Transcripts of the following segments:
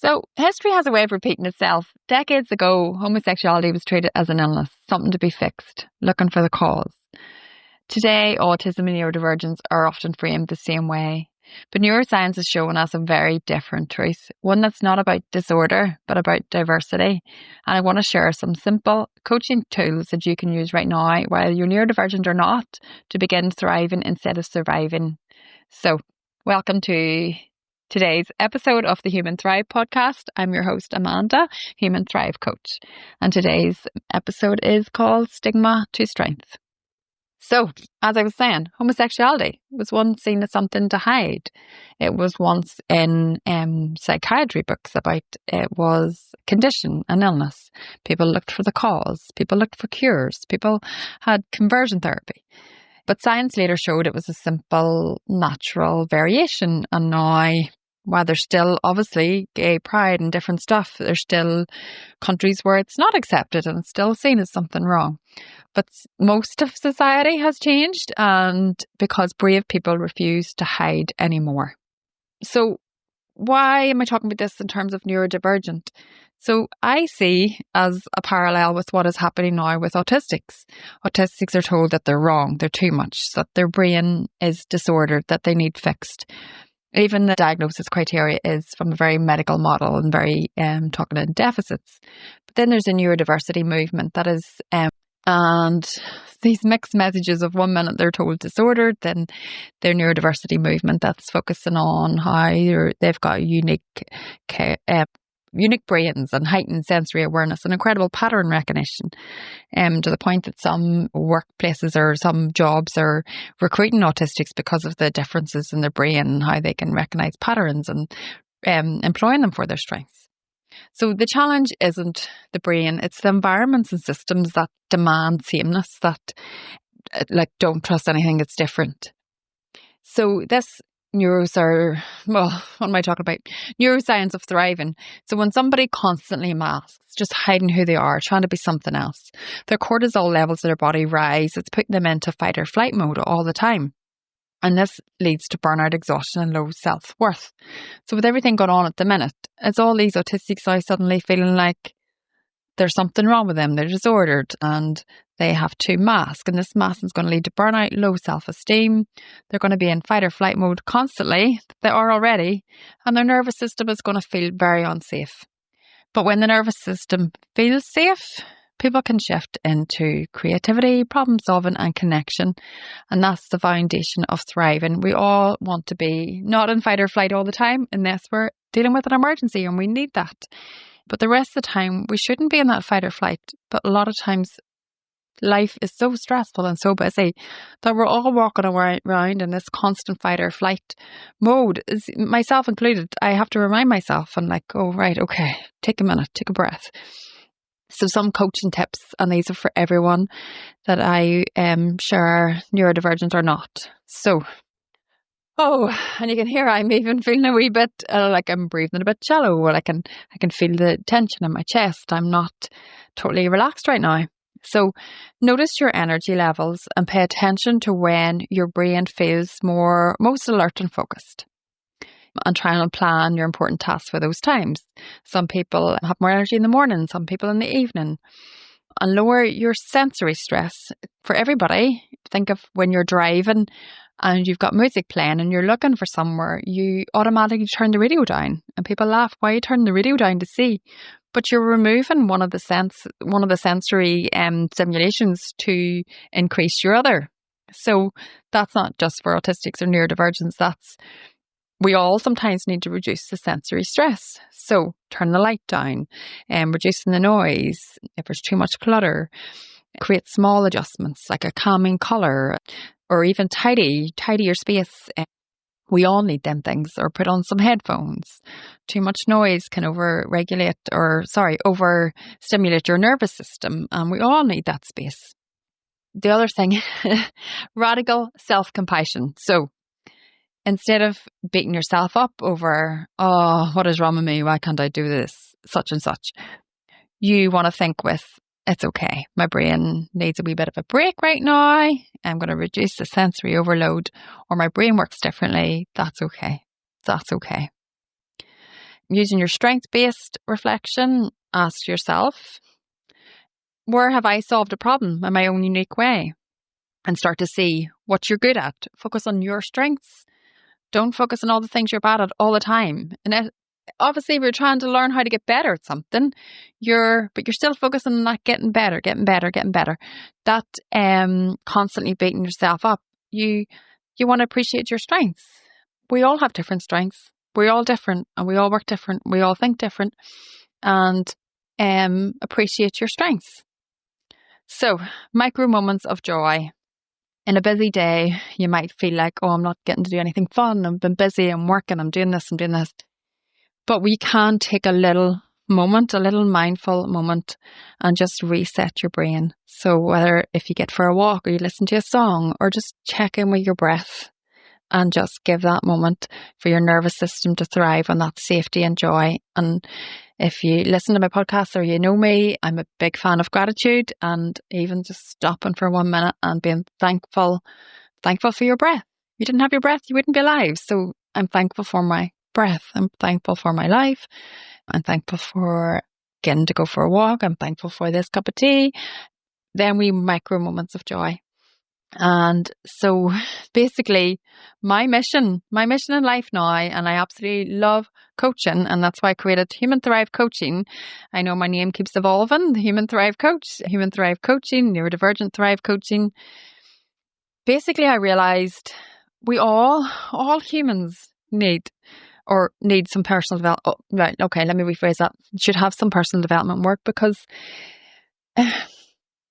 So, history has a way of repeating itself. Decades ago, homosexuality was treated as an illness, something to be fixed, looking for the cause. Today, autism and neurodivergence are often framed the same way. But neuroscience is showing us a very different truth, one that's not about disorder, but about diversity. And I want to share some simple coaching tools that you can use right now, while you're neurodivergent or not, to begin thriving instead of surviving. So, welcome to today's episode of the Human Thrive podcast. I'm your host, Amanda, Human Thrive Coach. And today's episode is called Stigma to Strength. So, as I was saying, homosexuality was once seen as something to hide. It was once in psychiatry books about it was condition, an illness. People looked for the cause. People looked for cures. People had conversion therapy. But science later showed it was a simple, natural variation. And now, while there's still obviously gay pride and different stuff, there's still countries where it's not accepted and it's still seen as something wrong. But most of society has changed, and because brave people refuse to hide anymore. So why am I talking about this in terms of neurodivergent? So I see as a parallel with what is happening now with autistics. Autistics are told that they're wrong, they're too much, that their brain is disordered, that they need fixed. Even the diagnosis criteria is from a very medical model and very talking in deficits. But then there's a neurodiversity movement that is and these mixed messages of 1 minute they're told disordered, then their neurodiversity movement that's focusing on how they've got unique brains and heightened sensory awareness and incredible pattern recognition, to the point that some workplaces or some jobs are recruiting autistics because of the differences in their brain and how they can recognize patterns and employing them for their strengths. So the challenge isn't the brain, it's the environments and systems that demand sameness, that don't trust anything that's different. So this what am I talking about? Neuroscience of thriving. So when somebody constantly masks, just hiding who they are, trying to be something else, their cortisol levels in their body rise. It's putting them into fight or flight mode all the time. And this leads to burnout, exhaustion and low self-worth. So with everything going on at the minute, it's all these autistics now suddenly feeling like there's something wrong with them, they're disordered and they have to mask. And this mask is going to lead to burnout, low self-esteem. They're going to be in fight or flight mode constantly. They are already. And their nervous system is going to feel very unsafe. But when the nervous system feels safe, people can shift into creativity, problem solving and connection. And that's the foundation of thriving. We all want to be not in fight or flight all the time unless we're dealing with an emergency and we need that. But the rest of the time, we shouldn't be in that fight or flight. But a lot of times, life is so stressful and so busy that we're all walking around in this constant fight or flight mode, myself included. I have to remind myself, I'm like, oh, right, okay, take a minute, take a breath. So some coaching tips, and these are for everyone that I share, neurodivergent or not. So, and you can hear I'm even feeling a wee bit like I'm breathing a bit shallow. I can feel the tension in my chest. I'm not totally relaxed right now. So notice your energy levels and pay attention to when your brain feels most alert and focused. And try and plan your important tasks for those times. Some people have more energy in the morning, some people in the evening. And lower your sensory stress. For everybody, think of when you're driving and you've got music playing and you're looking for somewhere, you automatically turn the radio down. And people laugh, why are you turning the radio down to see? But you're removing one of the sensory stimulations to increase your other. So that's not just for autistics or neurodivergents, we all sometimes need to reduce the sensory stress. So turn the light down and reducing the noise. If there's too much clutter, create small adjustments like a calming colour or even tidy your space. We all need them things, or put on some headphones. Too much noise can overstimulate your nervous system, and we all need that space. The other thing, radical self-compassion. So instead of beating yourself up over, what is wrong with me? Why can't I do this? Such and such. You want to think with, it's okay. My brain needs a wee bit of a break right now. I'm going to reduce the sensory overload, or my brain works differently. That's okay. That's okay. using your strength-based reflection, ask yourself, where have I solved a problem in my own unique way? And start to see what you're good at. Focus on your strengths. Don't focus on all the things you're bad at all the time. And obviously, if you're trying to learn how to get better at something, you're still focusing on that getting better. That constantly beating yourself up. You want to appreciate your strengths. We all have different strengths. We're all different, and we all work different. We all think different, and appreciate your strengths. So, micro moments of joy. In a busy day, you might feel like, oh, I'm not getting to do anything fun. I've been busy, I'm working, I'm doing this. But we can take a little moment, a little mindful moment, and just reset your brain. So whether if you get for a walk or you listen to a song or just check in with your breath and just give that moment for your nervous system to thrive on that safety and joy. And if you listen to my podcast or you know me, I'm a big fan of gratitude, and even just stopping for 1 minute and being thankful for your breath. If you didn't have your breath, you wouldn't be alive. So I'm thankful for my breath. I'm thankful for my life. I'm thankful for getting to go for a walk. I'm thankful for this cup of tea. Then we micro moments of joy. And so basically my mission in life now, and I absolutely love coaching, and that's why I created Human Thrive Coaching. I know my name keeps evolving, the Human Thrive Coach, Human Thrive Coaching, Neurodivergent Thrive Coaching. Basically, I realized we all humans need some personal development. Oh, right, okay, let me rephrase that. Should have some personal development work because,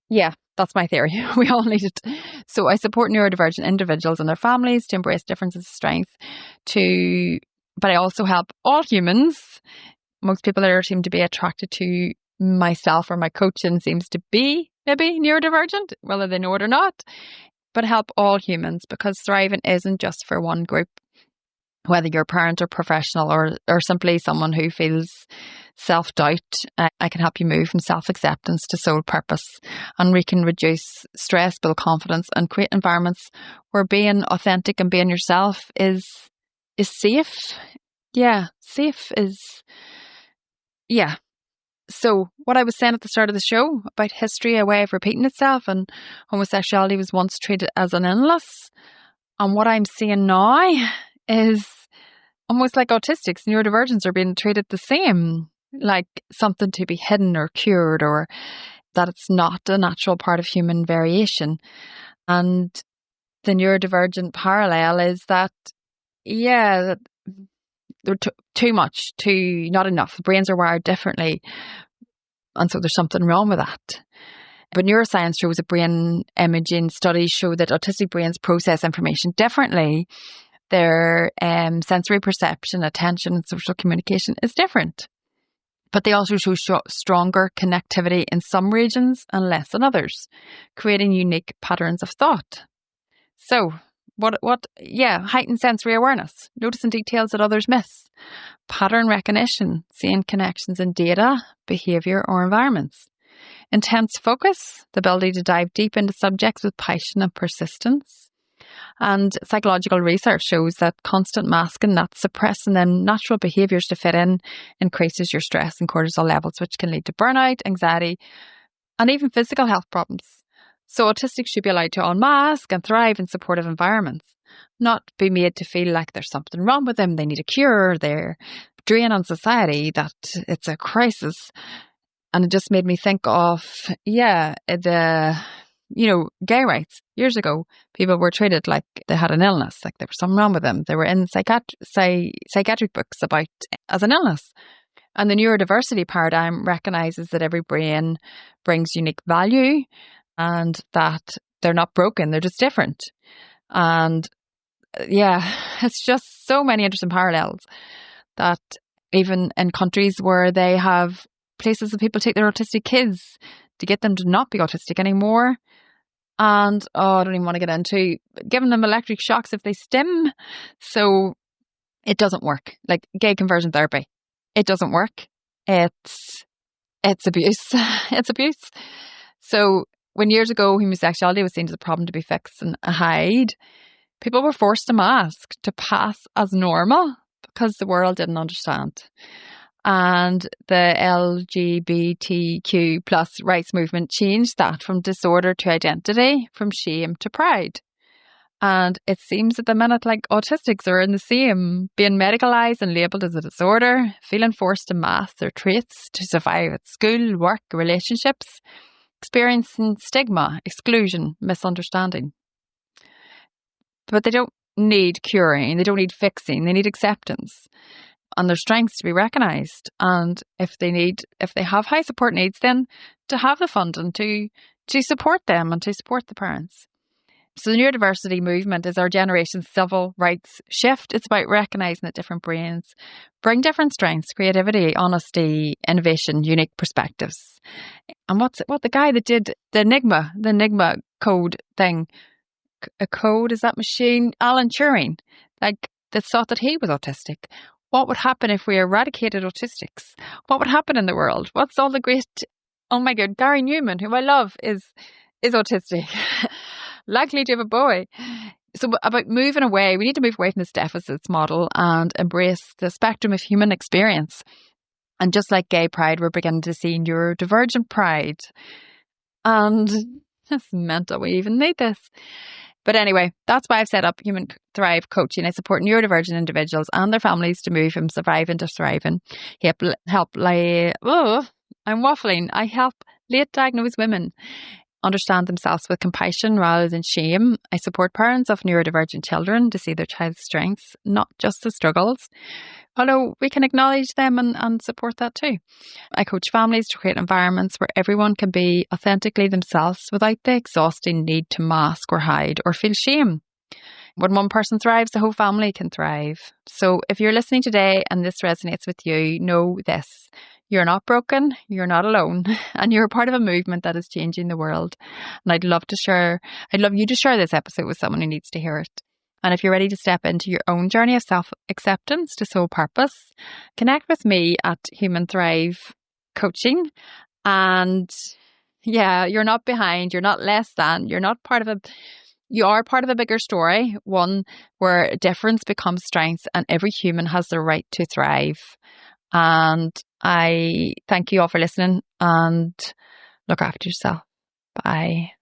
yeah, that's my theory. We all need it. So I support neurodivergent individuals and their families to embrace differences of strength. But I also help all humans. Most people there seem to be attracted to myself or my coaching seems to be maybe neurodivergent, whether they know it or not. But help all humans, because thriving isn't just for one group. Whether you're a parent or professional or simply someone who feels self-doubt, I can help you move from self-acceptance to soul purpose. And we can reduce stress, build confidence, and create environments where being authentic and being yourself is safe. Yeah, safe is, yeah. So what I was saying at the start of the show about history, a way of repeating itself, and homosexuality was once treated as an illness. And what I'm seeing now is almost like autistics, neurodivergents are being treated the same, like something to be hidden or cured, or that it's not a natural part of human variation. And the neurodivergent parallel is that, yeah, they're too much, not enough. The brains are wired differently. And so there's something wrong with that. But neuroscience shows that brain imaging studies show that autistic brains process information differently. Their sensory perception, attention, and social communication is different. But they also show stronger connectivity in some regions and less in others, creating unique patterns of thought. So, heightened sensory awareness, noticing details that others miss, pattern recognition, seeing connections in data, behaviour, or environments. Intense focus, the ability to dive deep into subjects with passion and persistence. And psychological research shows that constant masking, that suppressing them natural behaviours to fit in, increases your stress and cortisol levels, which can lead to burnout, anxiety, and even physical health problems. So autistics should be allowed to unmask and thrive in supportive environments, not be made to feel like there's something wrong with them, they need a cure, they're drain on society, that it's a crisis. And it just made me think of, gay rights. Years ago, people were treated like they had an illness, like there was something wrong with them. They were in psychiatric books about as an illness. And the neurodiversity paradigm recognises that every brain brings unique value and that they're not broken, they're just different. And it's just so many interesting parallels that even in countries where they have places that people take their autistic kids to get them to not be autistic anymore. And, I don't even want to get into giving them electric shocks if they stim. So it doesn't work. Like gay conversion therapy, it doesn't work. It's abuse. It's abuse. So when years ago homosexuality was seen as a problem to be fixed and hide, people were forced to mask to pass as normal because the world didn't understand. And the LGBTQ plus rights movement changed that from disorder to identity, from shame to pride. And it seems at the minute like autistics are in the same, being medicalised and labelled as a disorder, feeling forced to mask their traits to survive at school, work, relationships, experiencing stigma, exclusion, misunderstanding. But they don't need curing, they don't need fixing, they need acceptance and their strengths to be recognised. And if they have high support needs, then to have the funding to support them and to support the parents. So the neurodiversity movement is our generation's civil rights shift. It's about recognising that different brains bring different strengths, creativity, honesty, innovation, unique perspectives. And what the guy that did the Enigma code thing, a code, is that machine? Alan Turing, like, that thought that he was autistic. What would happen if we eradicated autistics? What would happen in the world? What's all the great, oh my God, Gary Newman, who I love, is autistic. Likely to have a boy. So about moving away, we need to move away from this deficits model and embrace the spectrum of human experience. And just like gay pride, we're beginning to see neurodivergent pride. And it's mental we even need this. But anyway, that's why I've set up Human Thrive Coaching. I support neurodivergent individuals and their families to move from surviving to thriving. I'm waffling. I help late diagnosed women understand themselves with compassion rather than shame. I support parents of neurodivergent children to see their child's strengths, not just the struggles, although we can acknowledge them and support that too. I coach families to create environments where everyone can be authentically themselves without the exhausting need to mask or hide or feel shame. When one person thrives, the whole family can thrive. So if you're listening today and this resonates with you, know this. You're not broken, you're not alone, and you're a part of a movement that is changing the world. And I'd love you to share this episode with someone who needs to hear it. And if you're ready to step into your own journey of self-acceptance to soul purpose, connect with me at Human Thrive Coaching. And yeah, you're not behind, you're not less than, you are part of a bigger story, one where difference becomes strength and every human has the right to thrive. And I thank you all for listening and look after yourself. Bye.